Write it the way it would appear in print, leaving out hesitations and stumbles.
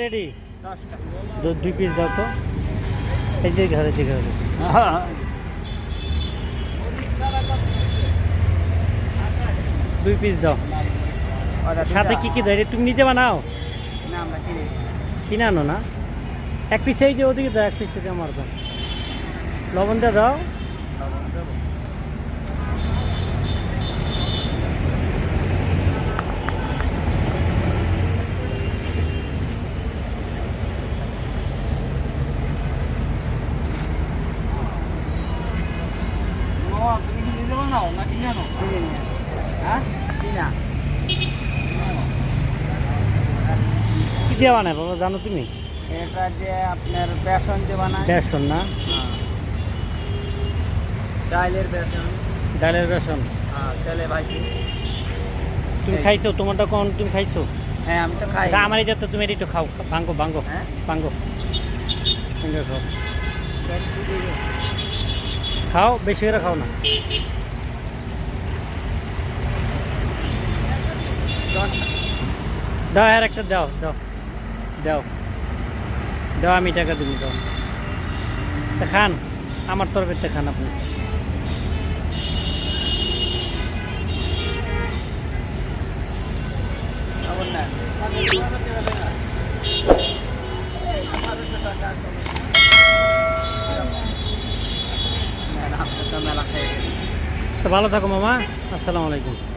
ready 2 piece দাও তো এই যে ঘরে দুই পিস দাও সাথে কি দাও তুমি নিজে বানাও না আমরা কিনে আনো না এক পিস এই যে ওদিকে দাও এক পিস আমার দাও লবণ দিয়ে দাও তুমি কি নিজে বানাও না কিনে আনো হ্যাঁ কিনা কি দিয়ে বানায় বাবা জানো তুমি এটা যে আপনার বেসন দিয়ে বানায় বেসন না ডালের বেসন হ্যাঁ তেলে ভাজি তুমি খাইছো তোমারটা কোন তুমি খাইছো হ্যাঁ আমি তো খাই আমার এই তো তুমি একটু খাও ভাঙ্গো হ্যাঁ ভাঙ্গো খাও বেশি করে খাও না দাও আর একটা দাও আমি টাকা দিবি দাও খান আমার তরফেতে খান আপনি তো ভালো থাকো মামা আসসালামু আলাইকুম